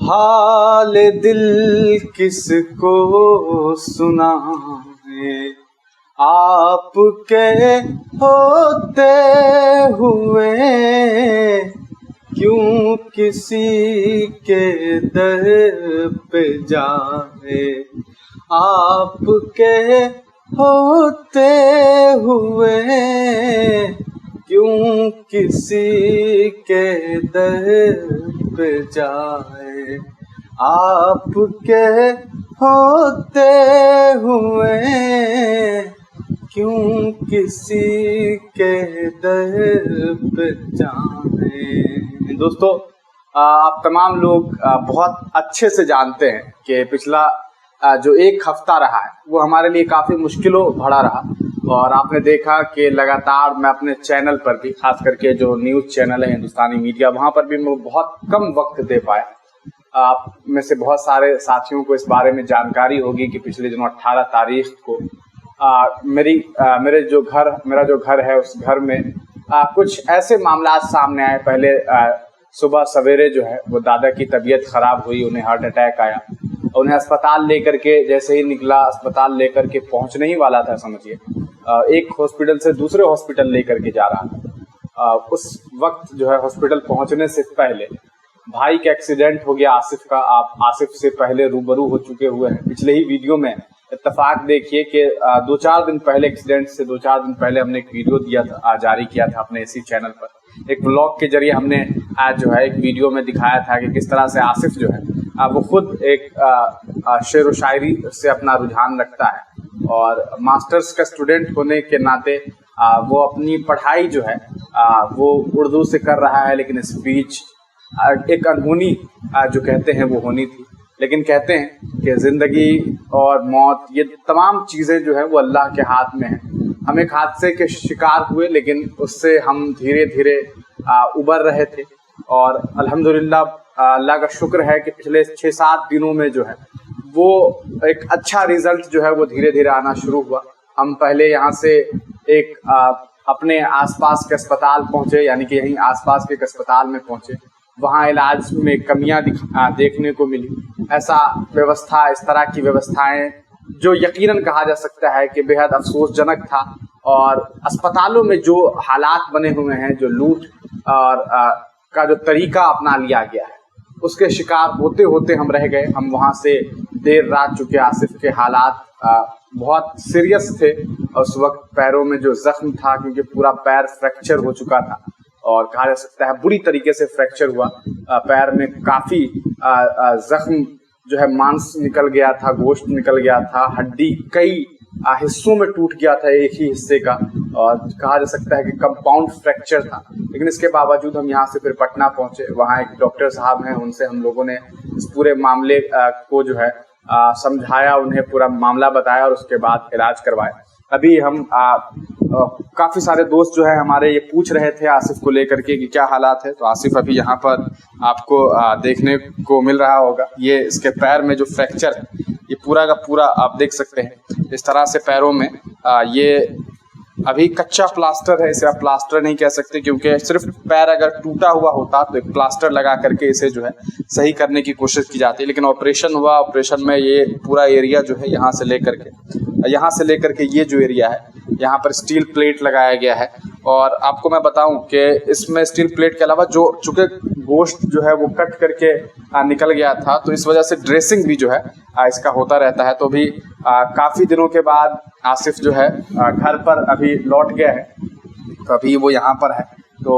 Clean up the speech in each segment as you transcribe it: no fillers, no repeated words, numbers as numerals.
حال دل کس کو سنائے، آپ کے ہوتے ہوئے کیوں کسی کے در پہ جائے، آپ کے ہوتے ہوئے کیوں کسی کے در پہ جائے، آپ کے ہوتے ہوئے کیوں کسی کے در پہ جائے۔ دوستو، آپ تمام لوگ بہت اچھے سے جانتے ہیں کہ پچھلا جو ایک ہفتہ رہا ہے وہ ہمارے لیے کافی مشکلوں بھرا رہا، اور آپ نے دیکھا کہ لگاتار میں اپنے چینل پر بھی، خاص کر کے جو نیوز چینل ہے ہندوستانی میڈیا، وہاں پر بھی میں بہت کم وقت دے پایا۔ آپ میں سے بہت سارے ساتھیوں کو اس بارے میں جانکاری ہوگی کہ پچھلے دنوں 18 تاریخ کو میرا جو گھر ہے اس گھر میں کچھ ایسے معاملات سامنے آئے۔ پہلے صبح سویرے جو ہے وہ دادا کی طبیعت خراب ہوئی، انہیں ہارٹ اٹیک آیا، انہیں اسپتال لے کر کے جیسے ہی نکلا، اسپتال لے کر کے پہنچنے ہی والا تھا، سمجھیے ایک ہاسپٹل سے دوسرے ہاسپٹل لے کر کے جا رہا تھا۔ اس وقت جو ہے ہاسپٹل پہنچنے سے پہلے بھائی کا ایکسیڈنٹ ہو گیا آصف کا۔ آپ آصف سے پہلے روبرو ہو چکے ہوئے ہیں پچھلے ہی ویڈیو میں۔ اتفاق دیکھیے کہ 2-4 دن پہلے، ایکسیڈنٹ سے 2-4 دن پہلے ہم نے ایک ویڈیو جاری کیا تھا اپنے اسی چینل پر، ایک بلاگ کے ذریعے ہم نے آج جو ہے ایک ویڈیو میں دکھایا تھا کہ کس طرح سے آصف جو ہے وہ خود ایک شعر و شاعری سے اپنا رجحان رکھتا ہے، اور ماسٹرز کا اسٹوڈنٹ ہونے کے ناطے وہ اپنی پڑھائی جو ہے وہ اردو سے کر رہا ہے، لیکن اسپیچ ایک انہونی جو کہتے ہیں وہ ہونی تھی۔ لیکن کہتے ہیں کہ زندگی اور موت یہ تمام چیزیں جو ہے وہ اللہ کے ہاتھ میں ہیں۔ ہم ایک حادثے کے شکار ہوئے، لیکن اس سے ہم دھیرے دھیرے ابھر رہے تھے، اور الحمدللہ اللہ کا شکر ہے کہ پچھلے 6-7 دنوں میں جو ہے وہ ایک اچھا رزلٹ جو ہے وہ دھیرے دھیرے آنا شروع ہوا۔ ہم پہلے یہاں سے ایک اپنے آس پاس کے اسپتال پہنچے، یعنی کہ یہیں آس پاس کے ایک اسپتال میں پہنچے، وہاں علاج میں کمیاں دیکھنے کو ملی۔ ایسا ویوستھا، اس طرح کی ویوستھائیں جو یقیناً کہا جا سکتا ہے کہ بے حد افسوس جنک تھا، اور اسپتالوں میں جو حالات بنے ہوئے ہیں، جو لوٹ اور کا جو طریقہ اپنا لیا گیا ہے، اس کے شکار ہوتے ہوتے ہم رہ گئے۔ ہم وہاں سے دیر رات چکے۔ آصف کے حالات بہت سیریس تھے، اس وقت پیروں میں جو زخم تھا، کیونکہ پورا پیر فریکچر ہو چکا تھا، اور کہا جا سکتا ہے بری طریقے سے فریکچر ہوا۔ پیر میں کافی زخم جو ہے، مانس نکل گیا تھا، گوشت نکل گیا تھا، ہڈی کئی حصوں میں ٹوٹ گیا تھا ایک ہی حصے کا، اور کہا جا سکتا ہے کہ کمپاؤنڈ فریکچر تھا۔ لیکن اس کے باوجود ہم یہاں سے پھر پٹنہ پہنچے، وہاں ایک ڈاکٹر صاحب ہیں، ان سے ہم لوگوں نے اس پورے معاملے کو جو ہے سمجھایا، انہیں پورا معاملہ بتایا، اور اس کے بعد علاج کروایا۔ ابھی ہم کافی سارے دوست جو ہے ہمارے یہ پوچھ رہے تھے آصف کو لے کر کے کہ کیا حالات ہے، تو آصف ابھی یہاں پر آپ کو دیکھنے کو مل رہا ہوگا۔ یہ اس کے پیر میں جو فریکچر ہے، یہ پورا کا پورا آپ دیکھ سکتے ہیں، اس طرح سے پیروں میں یہ ابھی کچا پلاسٹر ہے، اسے آپ پلاسٹر نہیں کہہ سکتے، کیونکہ صرف پیر اگر ٹوٹا ہوا ہوتا تو ایک پلاسٹر لگا کر کے اسے جو ہے صحیح کرنے کی کوشش کی جاتی ہے، لیکن آپریشن ہوا، آپریشن میں یہ پورا ایریا جو ہے یہاں سے لے کر کے یہ جو ایریا ہے، یہاں پر اسٹیل پلیٹ لگایا گیا ہے۔ اور آپ کو میں بتاؤں کہ اس میں اسٹیل پلیٹ کے علاوہ چونکہ گوشت جو ہے وہ کٹ کر کے نکل گیا تھا، تو اس وجہ سے ڈریسنگ بھی جو ہے اس کا ہوتا رہتا ہے۔ تو بھی کافی دنوں کے بعد آصف جو ہے گھر پر ابھی لوٹ گیا ہے، تو ابھی وہ یہاں پر ہے۔ تو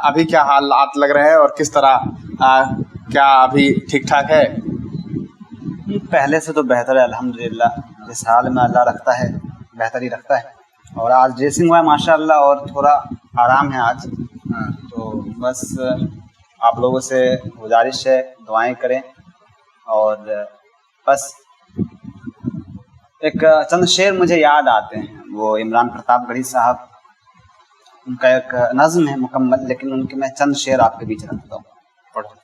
ابھی کیا حالات لگ رہے ہیں، اور کس طرح کیا ابھی ٹھیک ٹھاک ہے؟ پہلے سے تو بہتر ہے الحمدللہ، جس حال میں اللہ رکھتا ہے بہتر ہی رکھتا ہے، اور آج ڈریسنگ ہوا ہے ماشاءاللہ، اور تھوڑا آرام ہے آج۔ تو بس آپ لوگوں سے گزارش ہے دعائیں کریں، اور بس ایک چند شعر مجھے یاد آتے ہیں، وہ عمران پرتاپ گڑھی صاحب، ان کا ایک نظم ہے مکمل، لیکن ان کے میں چند شعر آپ کے بیچ رکھتا ہوں، پڑھو۔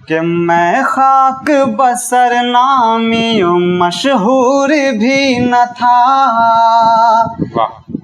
کہ میں خاک بسر نامی مشہور بھی نہ تھا،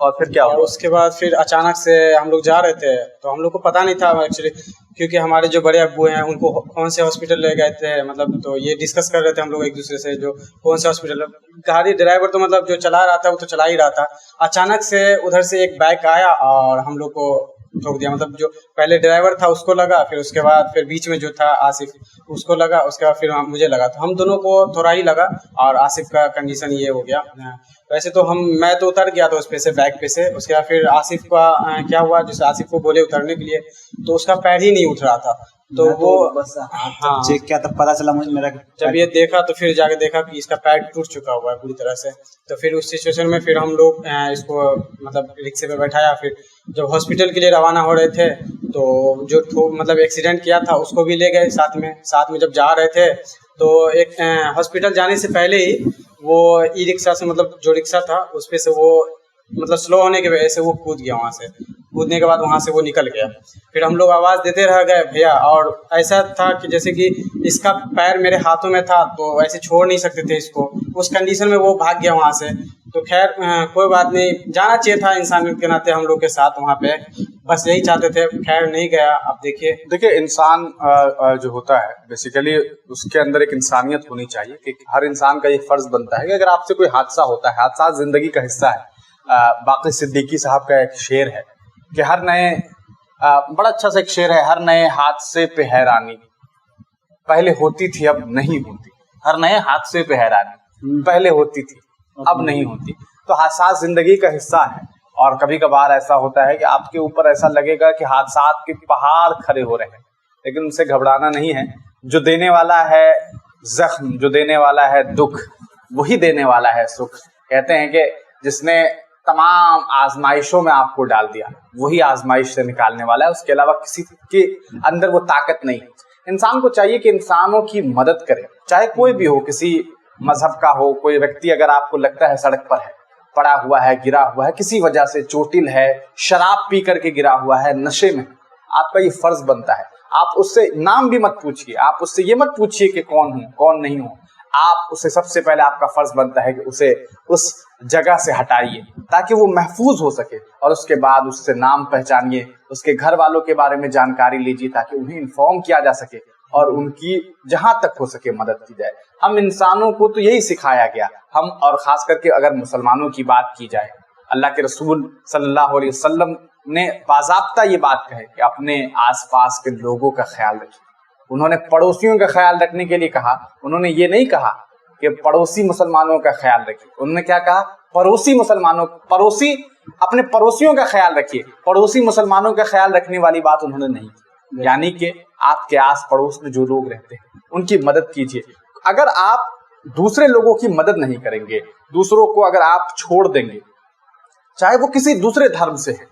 اور پھر کیا اور ہوا؟ اس کے بعد پھر اچانک سے ہم لوگ جا رہے تھے تو ہم لوگ کو پتہ نہیں تھا ایکچولی، کیونکہ ہمارے جو بڑے ابو ہیں ان کو کون سے ہاسپٹل لے گئے تھے، مطلب تو یہ ڈسکس کر رہے تھے ہم لوگ ایک دوسرے سے جو کون سے ہاسپٹل. گاڑی ڈرائیور تو مطلب جو چلا رہا تھا وہ تو چلا ہی رہا تھا، اچانک سے ادھر سے ایک بائک آیا اور ہم لوگ کو ٹھوک دیا. مطلب جو پہلے ڈرائیور تھا اس کو لگا، پھر اس کے بعد پھر بیچ میں جو تھا آصف اس کو لگا، اس کے بعد پھر مجھے لگا، تو ہم دونوں کو تھوڑا ہی لگا اور آصف کا کنڈیشن یہ ہو گیا. ویسے تو میں تو اتر گیا تھا اس پہ سے، بائک پہ سے. اس کے بعد پھر آصف کا کیا ہوا، جیسے آصف کو بولے اترنے کے لیے تو اس کا پیر ہی نہیں اٹھ رہا تھا. تو وہ بس ہاں چیک کیا تب پتا چلا مجھے میرا جب یہ دیکھا تو پھر جا کے دیکھا کہ اس کا پیر ٹوٹ چکا ہوا ہے پوری طرح سے. تو پھر اس سچویشن میں پھر ہم لوگ اس کو مطلب رکشے پہ بیٹھایا. پھر جب ہاسپٹل کے لیے روانہ ہو رہے تھے تو جو مطلب ایکسیڈنٹ کیا تھا اس کو بھی لے گئے ساتھ میں جب جا رہے تھے تو ایک ہاسپٹل جانے سے پہلے ہی وہ ای رکشا سے، مطلب جو رکشا تھا اس پہ سے وہ مطلب سلو ہونے کی وجہ سے وہ کود گیا. وہاں سے کودنے کے بعد وہاں سے وہ نکل گیا. پھر ہم لوگ آواز دیتے رہ گئے بھیا، اور ایسا تھا کہ جیسے کہ اس کا پیر میرے ہاتھوں میں تھا تو ایسے چھوڑ نہیں سکتے تھے اس کو. اس کنڈیشن میں وہ بھاگ گیا وہاں سے. تو خیر کوئی بات نہیں، جانا چاہیے تھا انسانیت کے ناطے ہم لوگ کے ساتھ وہاں پہ، بس یہی چاہتے تھے. خیر نہیں گیا. اب دیکھیے انسان جو ہوتا ہے بیسیکلی اس کے اندر ایک انسانیت ہونی چاہیے کہ ہر انسان کا یہ فرض بنتا ہے کہ اگر آپ سے کوئی حادثہ ہوتا ہے، حادثات زندگی کا حصہ ہے. باقی صدیقی صاحب کا ایک شعر ہے کہ ہر نئے بڑا اچھا سا ایک شعر ہے، ہر نئے حادثے پہ حیرانی پہلے ہوتی تھی اب نہیں ہوتی. ہر نئے حادثے پہ حیرانی پہلے ہوتی تھی اب نہیں ہوتی. تو حادثات زندگی کا حصہ ہے، اور کبھی کبھار ایسا ہوتا ہے کہ آپ کے اوپر ایسا لگے گا کہ حادثات کے پہاڑ کھڑے ہو رہے ہیں، لیکن ان سے گھبرانا نہیں ہے. جو دینے والا ہے زخم، جو دینے والا ہے دکھ، وہی دینے والا ہے سکھ. کہتے ہیں کہ جس نے تمام آزمائشوں میں آپ کو ڈال دیا وہی آزمائش سے نکالنے والا ہے، اس کے علاوہ کسی کے اندر وہ طاقت نہیں. انسان کو چاہیے کہ انسانوں کی مدد کرے، چاہے کوئی بھی ہو، کسی مذہب کا ہو. کوئی ویکتی اگر آپ کو لگتا ہے سڑک پر ہے، پڑا ہوا ہے، گرا ہوا ہے، کسی وجہ سے چوٹل ہے، شراب پی کر کے گرا ہوا ہے، نشے میں، آپ کا یہ فرض بنتا ہے آپ اس سے نام بھی مت پوچھیے، آپ اس سے یہ مت پوچھیے کہ کون ہوں کون نہیں ہوں. آپ اسے سب سے پہلے آپ کا فرض بنتا ہے کہ اسے اس جگہ سے ہٹائیے تاکہ وہ محفوظ ہو سکے، اور اس کے بعد اس سے نام پہچانیے، اس کے گھر والوں کے بارے میں جانکاری لیجیے تاکہ انہیں انفارم کیا جا سکے اور ان کی جہاں تک ہو سکے مدد کی جائے. ہم انسانوں کو تو یہی سکھایا گیا، ہم اور خاص کر کے اگر مسلمانوں کی بات کی جائے، اللہ کے رسول صلی اللہ علیہ وسلم نے باضابطہ یہ بات کہے کہ اپنے آس پاس کے لوگوں کا خیال رکھیے. انہوں نے پڑوسیوں کا خیال رکھنے کے لیے کہا. انہوں نے یہ نہیں کہا کہ پڑوسی مسلمانوں کا خیال رکھیے، انہوں نے کیا کہا؟ پڑوسی اپنے پڑوسیوں کا خیال رکھیے. پڑوسی مسلمانوں کا خیال رکھنے والی بات انہوں نے نہیں کی. یعنی کہ آپ کے آس پڑوس میں جو لوگ رہتے ہیں ان کی مدد کیجیے. اگر آپ دوسرے لوگوں کی مدد نہیں کریں گے، دوسروں کو اگر آپ چھوڑ دیں گے، چاہے وہ کسی دوسرے دھرم سے ہے،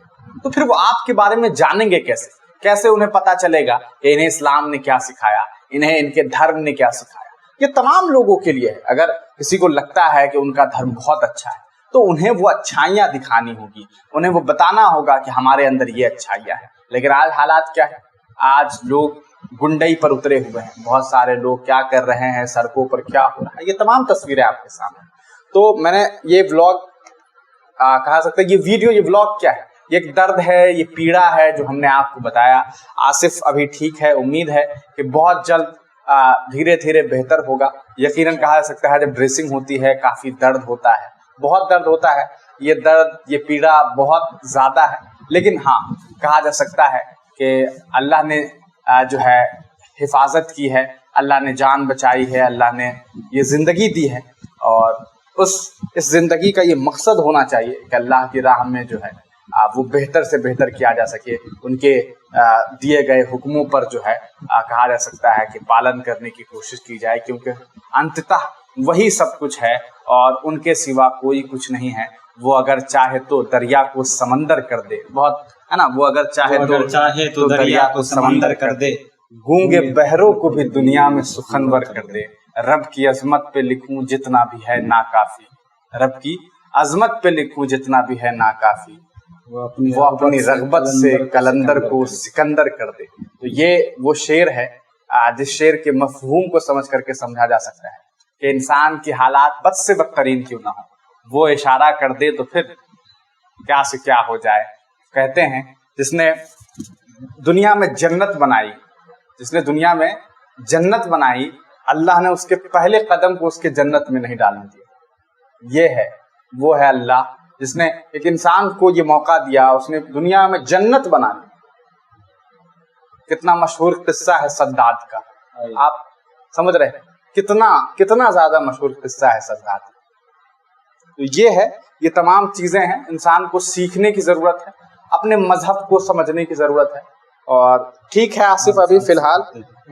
تو پھر وہ آپ کے بارے میں جانیں گے کیسے انہیں پتا چلے گا کہ انہیں اسلام نے کیا سکھایا، انہیں ان کے دھرم نے کیا سکھایا. یہ تمام لوگوں کے لیے ہے. اگر کسی کو لگتا ہے کہ ان کا دھرم بہت اچھا ہے تو انہیں وہ اچھائیاں دکھانی ہوگی، انہیں وہ بتانا ہوگا کہ ہمارے اندر یہ اچھائیاں ہیں. لیکن آج حالات کیا ہے؟ آج لوگ گنڈئی پر اترے ہوئے ہیں. بہت سارے لوگ کیا کر رہے ہیں، سڑکوں پر کیا ہو رہا ہے، یہ تمام تصویریں آپ کے سامنے. تو میں نے یہ ولاگ کہا سکتا ہے، یہ ویڈیو، یہ ولاگ کیا ہے؟ یہ ایک درد ہے، یہ پیڑا ہے جو ہم نے آپ کو بتایا. آصف ابھی ٹھیک ہے، امید ہے کہ بہت جلد دھیرے دھیرے بہتر ہوگا. یقیناً کہا جا سکتا ہے جب ڈریسنگ ہوتی ہے کافی درد ہوتا ہے، بہت درد ہوتا ہے. یہ درد، یہ پیڑا بہت زیادہ ہے، لیکن ہاں کہا جا سکتا ہے کہ اللہ نے جو ہے حفاظت کی ہے، اللہ نے جان بچائی ہے، اللہ نے یہ زندگی دی ہے. اور اس زندگی کا یہ مقصد ہونا چاہیے کہ اللہ کی راہ میں جو ہے وہ بہتر سے بہتر کیا جا سکے. ان کے دیے گئے حکموں پر جو ہے کہا جا سکتا ہے کہ پالن کرنے کی کوشش کی جائے، کیونکہ انتتہ وہی سب کچھ ہے اور ان کے سوا کوئی کچھ نہیں ہے. وہ اگر چاہے تو دریا کو سمندر کر دے، بہت ہے نا، وہ اگر چاہے تو دریا کو سمندر کر دے، گونگے بہروں کو بھی دنیا میں سخنور کر دے. رب کی عظمت پہ لکھوں جتنا بھی ہے ناکافی، رب کی عظمت پہ لکھوں جتنا بھی ہے ناکافی، وہ اپنی رغبت سے کلندر کو سکندر کر دے. تو یہ وہ شعر ہے جس شعر کے مفہوم کو سمجھ کر کے سمجھا جا سکتا ہے کہ انسان کی حالات بد سے بدترین کیوں نہ ہو، وہ اشارہ کر دے تو پھر کیا سے کیا ہو جائے. کہتے ہیں جس نے دنیا میں جنت بنائی اللہ نے اس کے پہلے قدم کو اس کے جنت میں نہیں ڈالنے دیا. وہ ہے اللہ جس نے ایک انسان کو یہ موقع دیا, اس نے دنیا میں جنت بنا لی. کتنا مشہور قصہ ہے سداد کا, آپ سمجھ رہے ہیں کتنا زیادہ مشہور قصہ ہے سداد. تو یہ تمام چیزیں ہیں, انسان کو سیکھنے کی ضرورت ہے, اپنے مذہب کو سمجھنے کی ضرورت ہے. اور ٹھیک ہے آصف, ابھی فی الحال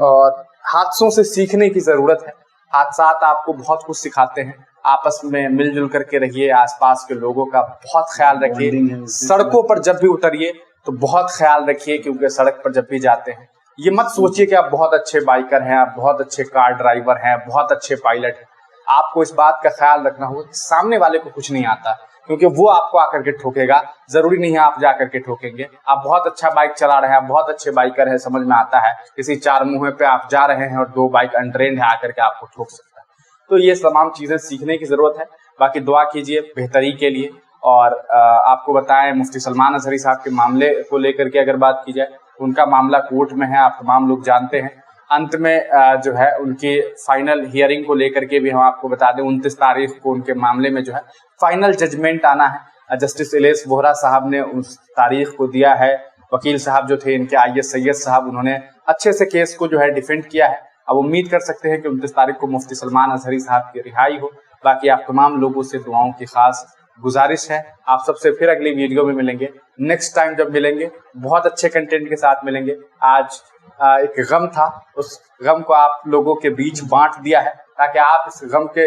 اور حادثوں سے سیکھنے کی ضرورت ہے. حادثات آپ کو بہت کچھ سکھاتے ہیں. آپس میں مل جل کر کے رہیے, آس پاس کے لوگوں کا بہت خیال رکھیے. سڑکوں پر جب بھی اتریے تو بہت خیال رکھیے, کیونکہ سڑک پر جب بھی جاتے ہیں یہ مت سوچیے کہ آپ بہت اچھے بائکر ہیں, آپ بہت اچھے کار ڈرائیور ہیں, بہت اچھے پائلٹ ہیں. آپ کو اس بات کا خیال رکھنا ہوگا کہ سامنے والے کو کچھ نہیں آتا, کیونکہ وہ آپ کو آ کر کے ٹھوکے گا. ضروری نہیں ہے آپ جا کر کے ٹھوکیں گے. آپ بہت اچھا بائک چلا رہے ہیں, آپ بہت اچھے بائکر ہیں, سمجھ میں آتا ہے کسی چار منہ پہ آپ جا رہے ہیں اور 2 بائک انٹرینڈ ہے آ کر کے آپ کو ٹھوک سکتا ہے. تو یہ تمام چیزیں سیکھنے کی ضرورت ہے. باقی دعا کیجیے بہتری کے لیے. اور آپ کو بتائیں مفتی سلمان اظہری صاحب کے معاملے کو لے کر کے اگر بات کی جائے, ان کا معاملہ کورٹ میں ہے, آپ تمام لوگ جانتے ہیں. انت میں جو ہے ان کی فائنل ہیئرنگ کو لے کر کے بھی ہم آپ کو بتا دیں 29 تاریخ کو ان کے معاملے میں جو ہے فائنل ججمنٹ آنا ہے. جسٹس الیس ووہرا صاحب نے اس تاریخ کو دیا ہے. وکیل صاحب جو تھے ان کے IAS سید صاحب, انہوں نے اچھے سے کیس کو جو ہے ڈیفینڈ کیا ہے. اب امید کر سکتے ہیں کہ 29 تاریخ کو مفتی سلمان اظہری صاحب کی رہائی ہو. باقی آپ تمام لوگوں سے دعاؤں کی خاص گزارش ہے. آپ سب سے پھر اگلی ویڈیو میں ملیں گے. نیکسٹ ٹائم جب ملیں گے بہت اچھے کنٹینٹ کے ساتھ ملیں گے. آج ایک غم تھا, اس غم کو آپ لوگوں کے بیچ بانٹ دیا ہے تاکہ آپ اس غم کے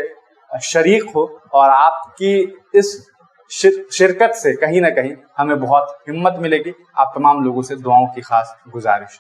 شریک ہو, اور آپ کی اس شرکت سے کہیں نہ کہیں ہمیں بہت ہمت ملے گی. آپ تمام لوگوں سے دعاؤں کی خاص گزارش.